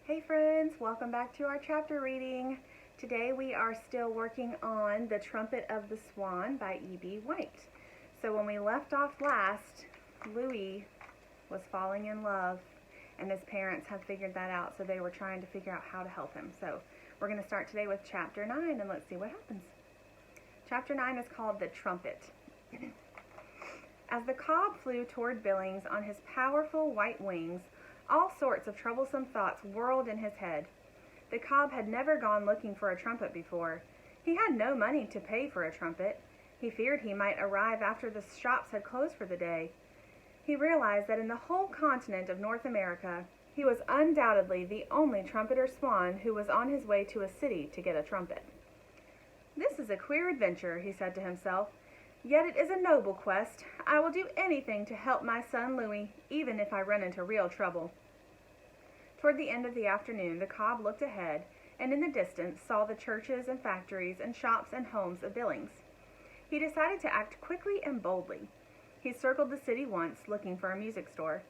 Hey friends, welcome back to our chapter reading. Today we are still working on The Trumpet of the Swan by E.B. White. So when we left off last, Louis was falling in love and his parents had figured that out, so they were trying to figure out how to help him. So we're going to start today with chapter 9 and let's see what happens. Chapter 9 is called The Trumpet. As the cob flew toward Billings on his powerful white wings, all sorts of troublesome thoughts whirled in his head. The cob had never gone looking for a trumpet before. He had no money to pay for a trumpet. He feared he might arrive after the shops had closed for the day. He realized that in the whole continent of North America, he was undoubtedly the only trumpeter swan who was on his way to a city to get a trumpet. "This is a queer adventure," he said to himself. "Yet it is a noble quest. I will do anything to help my son Louis, even if I run into real trouble." Toward the end of the afternoon, the cob looked ahead, and in the distance saw the churches and factories and shops and homes of Billings. He decided to act quickly and boldly. He circled the city once, looking for a music store.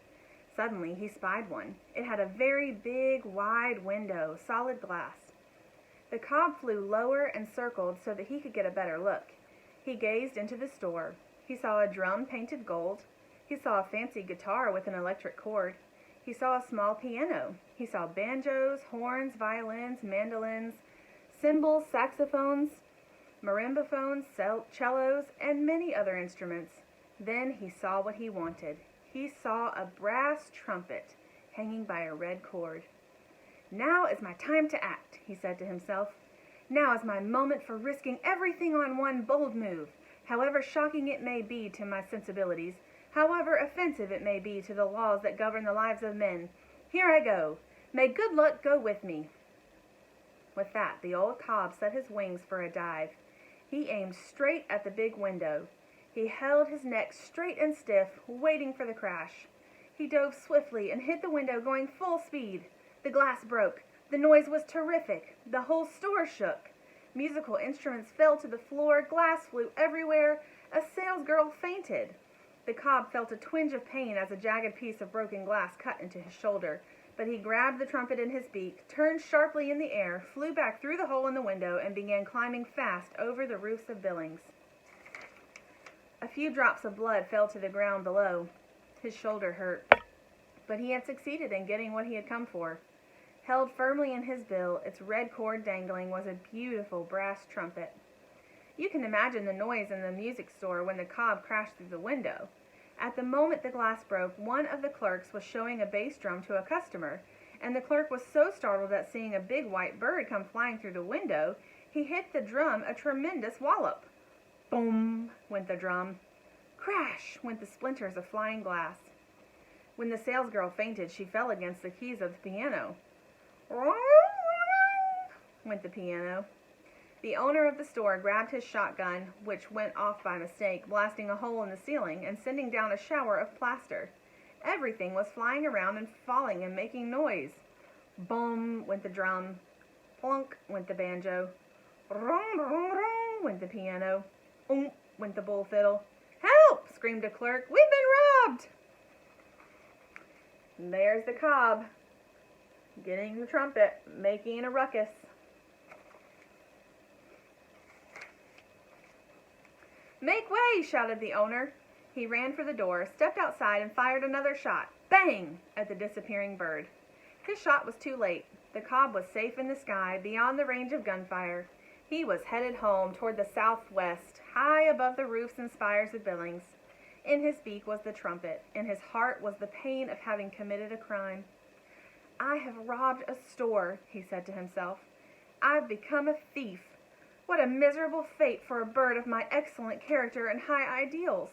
Suddenly he spied one. It had a very big, wide window, solid glass. The cob flew lower and circled so that he could get a better look. He gazed into the store. He saw a drum painted gold. He saw a fancy guitar with an electric cord. He saw a small piano. He saw banjos, horns, violins, mandolins, cymbals, saxophones, marimbophones, cellos, and many other instruments. Then he saw what he wanted. He saw a brass trumpet hanging by a red cord. "Now is my time to act," he said to himself. "Now is my moment for risking everything on one bold move, however shocking it may be to my sensibilities, however offensive it may be to the laws that govern the lives of men. Here I go. May good luck go with me." With that, the old cob set his wings for a dive. He aimed straight at the big window. He held his neck straight and stiff, waiting for the crash. He dove swiftly and hit the window going full speed. The glass broke. The noise was terrific. The whole store shook. Musical instruments fell to the floor. Glass flew everywhere. A salesgirl fainted. The cob felt a twinge of pain as a jagged piece of broken glass cut into his shoulder, but he grabbed the trumpet in his beak, turned sharply in the air, flew back through the hole in the window, and began climbing fast over the roofs of Billings. A few drops of blood fell to the ground below. His shoulder hurt, but he had succeeded in getting what he had come for. Held firmly in his bill, its red cord dangling, was a beautiful brass trumpet. You can imagine the noise in the music store when the cob crashed through the window. At the moment the glass broke, one of the clerks was showing a bass drum to a customer, and the clerk was so startled at seeing a big white bird come flying through the window, he hit the drum a tremendous wallop. Boom! Went the drum. Crash! Went the splinters of flying glass. When the salesgirl fainted, she fell against the keys of the piano. Went the piano. The owner of the store grabbed his shotgun, which went off by mistake, blasting a hole in the ceiling and sending down a shower of plaster. Everything was flying around and falling and making noise. Boom! Went the drum. Plunk! Went the banjo. Rung, rung, rung! Went the piano. Went the bull fiddle. "Help!" screamed a clerk. "We've been robbed!" And there's the cob, getting the trumpet, making a ruckus. "Make way!" shouted the owner. He ran for the door, stepped outside, and fired another shot. Bang! At the disappearing bird. His shot was too late. The cob was safe in the sky, beyond the range of gunfire. He was headed home toward the southwest, high above the roofs and spires of Billings. In his beak was the trumpet. In his heart was the pain of having committed a crime. "I have robbed a store," he said to himself. "I've become a thief. What a miserable fate for a bird of my excellent character and high ideals.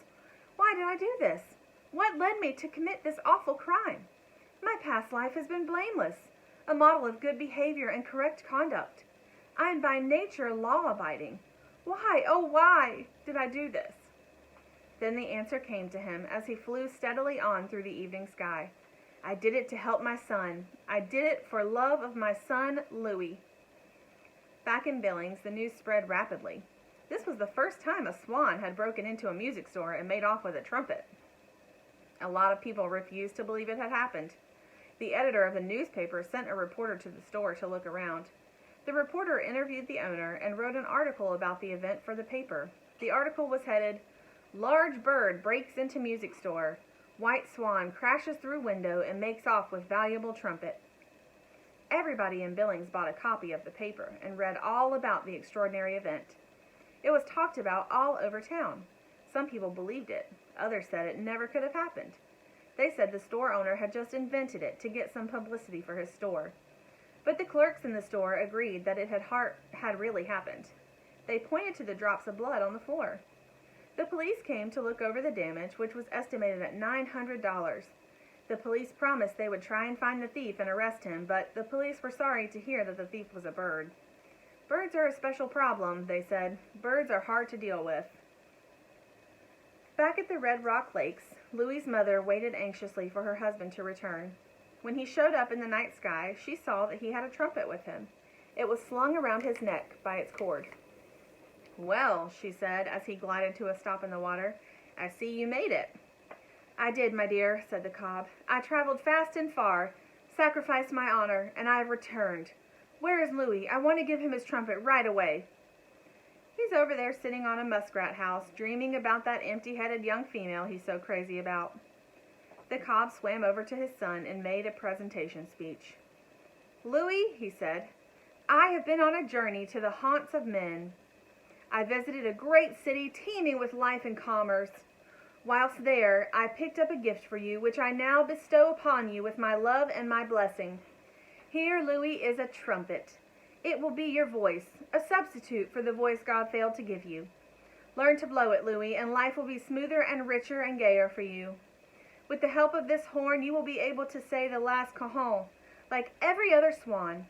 Why did I do this? What led me to commit this awful crime? My past life has been blameless, a model of good behavior and correct conduct. I am by nature law-abiding. Why, oh why, did I do this?" Then the answer came to him as he flew steadily on through the evening sky. "I did it to help my son. I did it for love of my son, Louis." Back in Billings, the news spread rapidly. This was the first time a swan had broken into a music store and made off with a trumpet. A lot of people refused to believe it had happened. The editor of the newspaper sent a reporter to the store to look around. The reporter interviewed the owner and wrote an article about the event for the paper. The article was headed, "Large Bird Breaks into Music Store. White Swan Crashes Through Window and Makes Off with Valuable Trumpet." Everybody in Billings bought a copy of the paper and read all about the extraordinary event. It was talked about all over town. Some people believed it. Others said it never could have happened. They said the store owner had just invented it to get some publicity for his store. But the clerks in the store agreed that it had really happened. They pointed to the drops of blood on the floor. The police came to look over the damage, which was estimated at $900. The police promised they would try and find the thief and arrest him, but the police were sorry to hear that the thief was a bird. "Birds are a special problem," they said. "Birds are hard to deal with." Back at the Red Rock Lakes, Louie's mother waited anxiously for her husband to return. When he showed up in the night sky, she saw that he had a trumpet with him. It was slung around his neck by its cord. "Well," she said as he glided to a stop in the water, "I see you made it." "I did, my dear," said the cob. "I traveled fast and far, sacrificed my honor, and I have returned. Where is Louis? I want to give him his trumpet right away." "He's over there sitting on a muskrat house, dreaming about that empty-headed young female he's so crazy about." The cob swam over to his son and made a presentation speech. "Louis," he said, "I have been on a journey to the haunts of men. I visited a great city teeming with life and commerce. Whilst there, I picked up a gift for you, which I now bestow upon you with my love and my blessing. Here, Louis, is a trumpet. It will be your voice, a substitute for the voice God failed to give you. Learn to blow it, Louis, and life will be smoother and richer and gayer for you. With the help of this horn, you will be able to say the last cajon, like every other swan.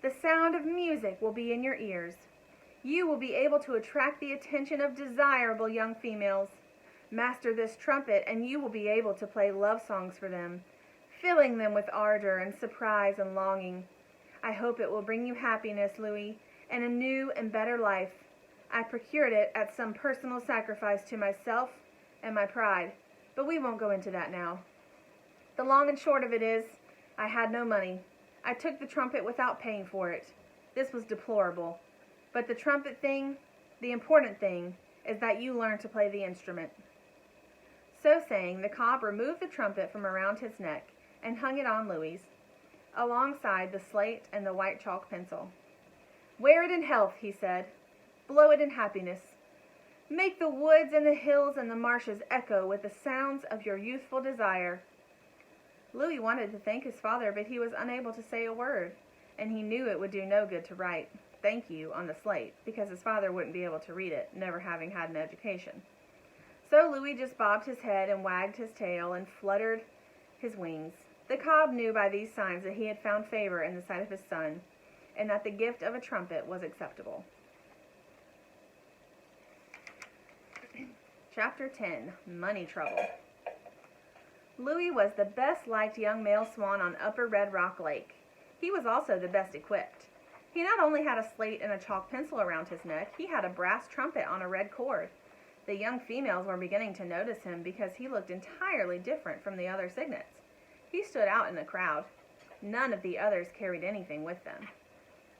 The sound of music will be in your ears. You will be able to attract the attention of desirable young females. Master this trumpet, and you will be able to play love songs for them, filling them with ardor and surprise and longing. I hope it will bring you happiness, Louis, and a new and better life. I procured it at some personal sacrifice to myself and my pride, but we won't go into that now. The long and short of it is, I had no money. I took the trumpet without paying for it. This was deplorable. But the trumpet thing, the important thing, is that you learn to play the instrument." So saying, the cob removed the trumpet from around his neck and hung it on Louis, alongside the slate and the white chalk pencil. "Wear it in health," he said. "Blow it in happiness. Make the woods and the hills and the marshes echo with the sounds of your youthful desire." Louis wanted to thank his father, but he was unable to say a word, and he knew it would do no good to write "thank you" on the slate, because his father wouldn't be able to read it, never having had an education. So Louis just bobbed his head and wagged his tail and fluttered his wings. The cob knew by these signs that he had found favor in the sight of his son, and that the gift of a trumpet was acceptable. Chapter 10. Money Trouble. Louis was the best-liked young male swan on Upper Red Rock Lake. He was also the best equipped. He not only had a slate and a chalk pencil around his neck, he had a brass trumpet on a red cord. The young females were beginning to notice him because he looked entirely different from the other cygnets. He stood out in the crowd. None of the others carried anything with them.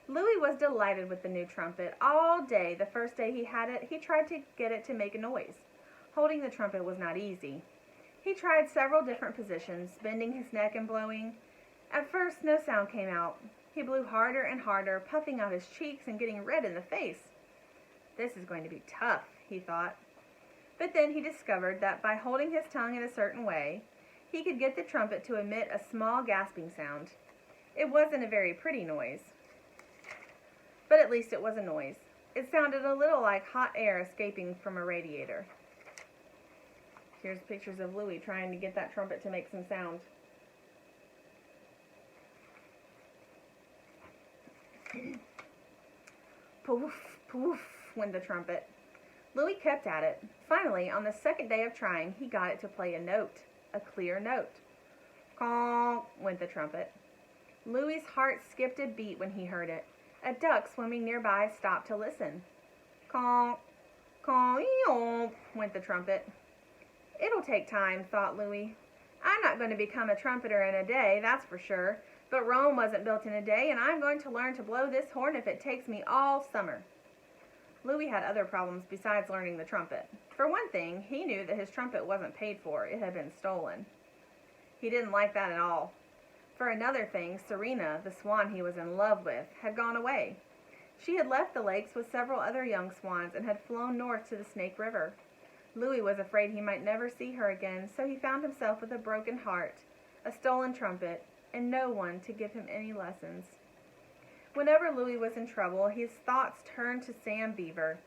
Louis was delighted with the new trumpet. All day, the first day he had it, he tried to get it to make a noise. Holding the trumpet was not easy. He tried several different positions, bending his neck and blowing. At first, no sound came out. He blew harder and harder, puffing out his cheeks and getting red in the face. "This is going to be tough," he thought. But then he discovered that by holding his tongue in a certain way, he could get the trumpet to emit a small gasping sound. It wasn't a very pretty noise, but at least it was a noise. It sounded a little like hot air escaping from a radiator. Here's pictures of Louis trying to get that trumpet to make some sound. Poof, poof, went the trumpet. Louis kept at it. Finally, on the second day of trying, he got it to play a note, a clear note. Conk, went the trumpet. Louis's heart skipped a beat when he heard it. A duck swimming nearby stopped to listen. Conk, conk, went the trumpet. It'll take time, thought Louis. I'm not going to become a trumpeter in a day, that's for sure. But Rome wasn't built in a day, and I'm going to learn to blow this horn if it takes me all summer. Louis had other problems besides learning the trumpet. For one thing, he knew that his trumpet wasn't paid for. It had been stolen. He didn't like that at all. For another thing, Serena, the swan he was in love with, had gone away. She had left the lakes with several other young swans and had flown north to the Snake River. Louis was afraid he might never see her again, so he found himself with a broken heart, a stolen trumpet, and no one to give him any lessons. Whenever Louis was in trouble, his thoughts turned to Sam Beaver.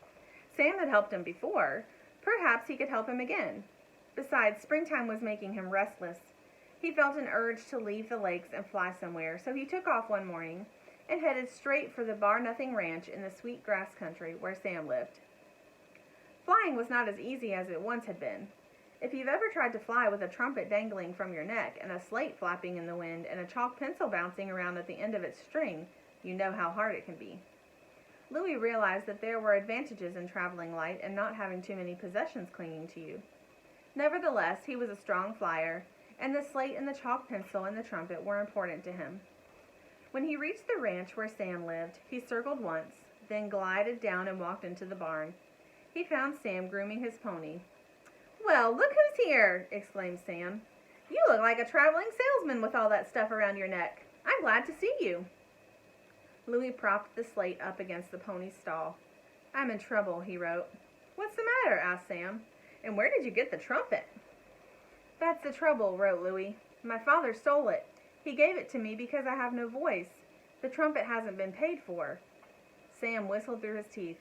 Sam had helped him before. Perhaps he could help him again. Besides, springtime was making him restless. He felt an urge to leave the lakes and fly somewhere, so he took off one morning and headed straight for the Bar-Nothing Ranch in the sweet grass country where Sam lived. Flying was not as easy as it once had been. If you've ever tried to fly with a trumpet dangling from your neck and a slate flapping in the wind and a chalk pencil bouncing around at the end of its string, you know how hard it can be. Louis realized that there were advantages in traveling light and not having too many possessions clinging to you. Nevertheless, he was a strong flyer, and the slate and the chalk pencil and the trumpet were important to him. When he reached the ranch where Sam lived, he circled once, then glided down and walked into the barn. He found Sam grooming his pony. "Well, look who's here!" exclaimed Sam. "You look like a traveling salesman with all that stuff around your neck. I'm glad to see you." Louis propped the slate up against the pony's stall. "I'm in trouble," he wrote. "What's the matter?" asked Sam. "And where did you get the trumpet?" "That's the trouble," wrote Louis. "My father stole it. He gave it to me because I have no voice. The trumpet hasn't been paid for." Sam whistled through his teeth.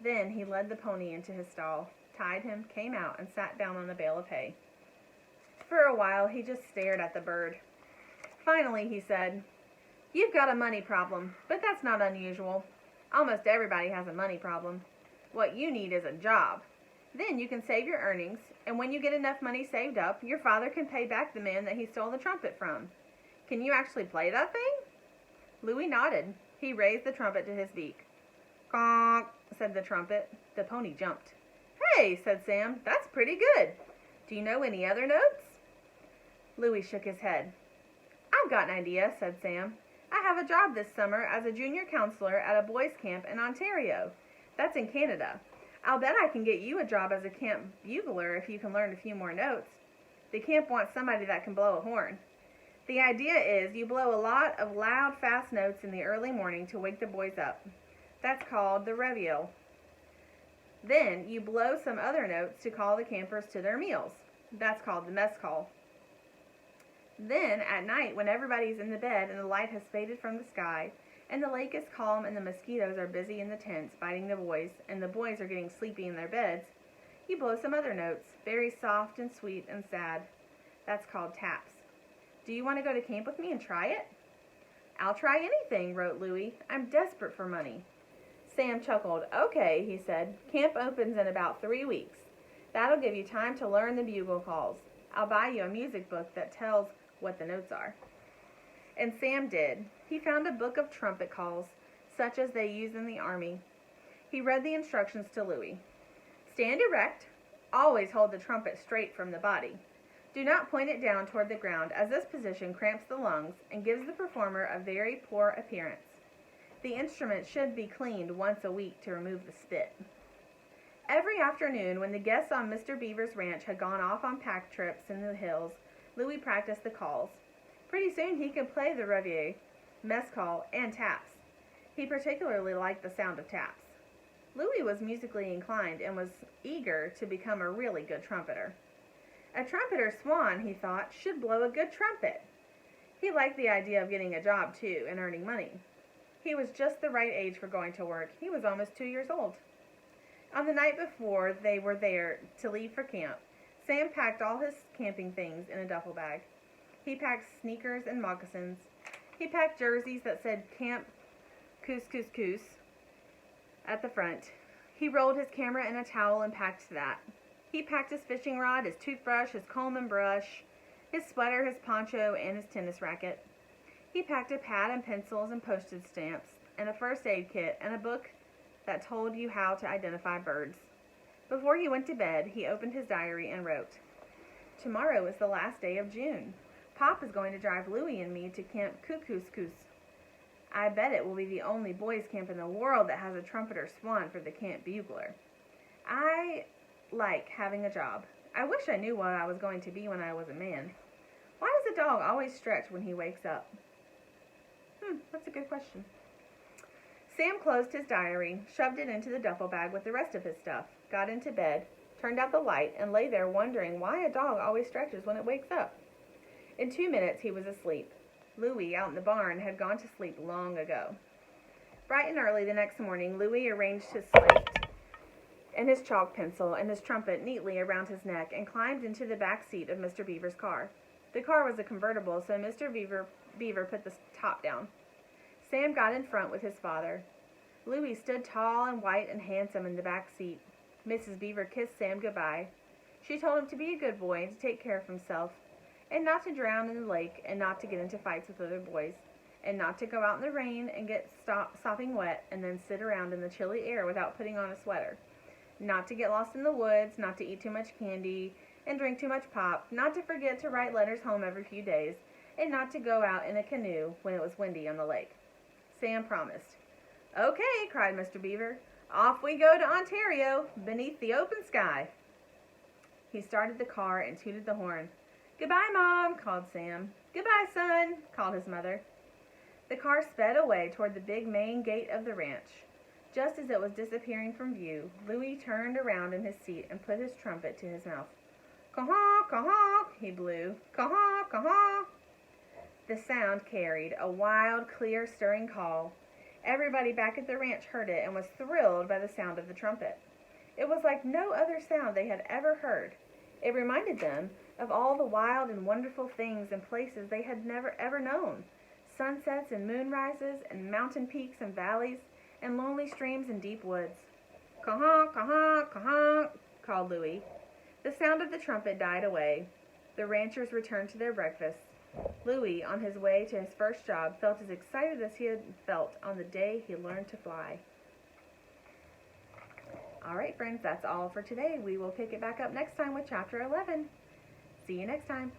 Then he led the pony into his stall, tied him, came out, and sat down on a bale of hay. For a while he just stared at the bird. Finally he said, "You've got a money problem, but that's not unusual. Almost everybody has a money problem. What you need is a job. Then you can save your earnings, and when you get enough money saved up, your father can pay back the man that he stole the trumpet from. Can you actually play that thing?" Louis nodded. He raised the trumpet to his beak. "Conk," said the trumpet. The pony jumped. "Hey," said Sam, "that's pretty good. Do you know any other notes?" Louis shook his head. "I've got an idea," said Sam. "I have a job this summer as a junior counselor at a boys' camp in Ontario. That's in Canada. I'll bet I can get you a job as a camp bugler if you can learn a few more notes. The camp wants somebody that can blow a horn. The idea is you blow a lot of loud, fast notes in the early morning to wake the boys up. That's called the reveille. Then you blow some other notes to call the campers to their meals. That's called the mess call. Then at night, when everybody's in the bed and the light has faded from the sky, and the lake is calm and the mosquitoes are busy in the tents biting the boys, and the boys are getting sleepy in their beds, you blow some other notes, very soft and sweet and sad. That's called taps. Do you want to go to camp with me and try it?" "I'll try anything," wrote Louis. "I'm desperate for money." Sam chuckled. "Okay," he said. "Camp opens in about 3 weeks. That'll give you time to learn the bugle calls. I'll buy you a music book that tells what the notes are." And Sam did. He found a book of trumpet calls, such as they use in the army. He read the instructions to Louis. "Stand erect. Always hold the trumpet straight from the body. Do not point it down toward the ground, as this position cramps the lungs and gives the performer a very poor appearance. The instrument should be cleaned once a week to remove the spit." Every afternoon, when the guests on Mr. Beaver's ranch had gone off on pack trips in the hills, Louis practiced the calls. Pretty soon he could play the reveille, mess call, and taps. He particularly liked the sound of taps. Louis was musically inclined and was eager to become a really good trumpeter. A trumpeter swan, he thought, should blow a good trumpet. He liked the idea of getting a job, too, and earning money. He was just the right age for going to work. He was almost 2 years old. On the night before they were there to leave for camp, Sam packed all his camping things in a duffel bag. He packed sneakers and moccasins. He packed jerseys that said Camp Coos at the front. He rolled his camera in a towel and packed that. He packed his fishing rod, his toothbrush, his comb and brush, his sweater, his poncho, and his tennis racket. He packed a pad and pencils and postage stamps, and a first aid kit, and a book that told you how to identify birds. Before he went to bed, he opened his diary and wrote, Tomorrow is the last day of June. Pop is going to drive Louie and me to Camp Cuckoo's. I bet it will be the only boys' camp in the world that has a trumpeter swan for the camp bugler. I like having a job. I wish I knew what I was going to be when I was a man. Why does a dog always stretch when he wakes up? That's a good question. Sam closed his diary, shoved it into the duffel bag with the rest of his stuff, got into bed, turned out the light, and lay there wondering why a dog always stretches when it wakes up. In 2 minutes, he was asleep. Louie, out in the barn, had gone to sleep long ago. Bright and early the next morning, Louie arranged his slate and his chalk pencil and his trumpet neatly around his neck and climbed into the back seat of Mr. Beaver's car. The car was a convertible, so Mr. Beaver put the top down. Sam got in front with his father. Louie stood tall and white and handsome in the back seat. Mrs. Beaver kissed Sam goodbye. She told him to be a good boy and to take care of himself, and not to drown in the lake, and not to get into fights with other boys, and not to go out in the rain and get sopping wet and then sit around in the chilly air without putting on a sweater, not to get lost in the woods, not to eat too much candy and drink too much pop, not to forget to write letters home every few days, and not to go out in a canoe when it was windy on the lake. Sam promised. "Okay," cried Mr. Beaver. "Off we go to Ontario, beneath the open sky." He started the car and tooted the horn. "Goodbye, Mom," called Sam. "Goodbye, son," called his mother. The car sped away toward the big main gate of the ranch. Just as it was disappearing from view, Louie turned around in his seat and put his trumpet to his mouth. "Caw-haw, caw-haw," he blew. "Caw-haw, caw-haw." The sound carried, a wild, clear, stirring call. Everybody back at the ranch heard it and was thrilled by the sound of the trumpet. It was like no other sound they had ever heard. It reminded them of all the wild and wonderful things and places they had never ever known. Sunsets and moonrises and mountain peaks and valleys and lonely streams and deep woods. "Caw-haw, caw-haw, caw-haw," called Louie. The sound of the trumpet died away. The ranchers returned to their breakfast. Louie, on his way to his first job, felt as excited as he had felt on the day he learned to fly. All right, friends, that's all for today. We will pick it back up next time with Chapter 11. See you next time.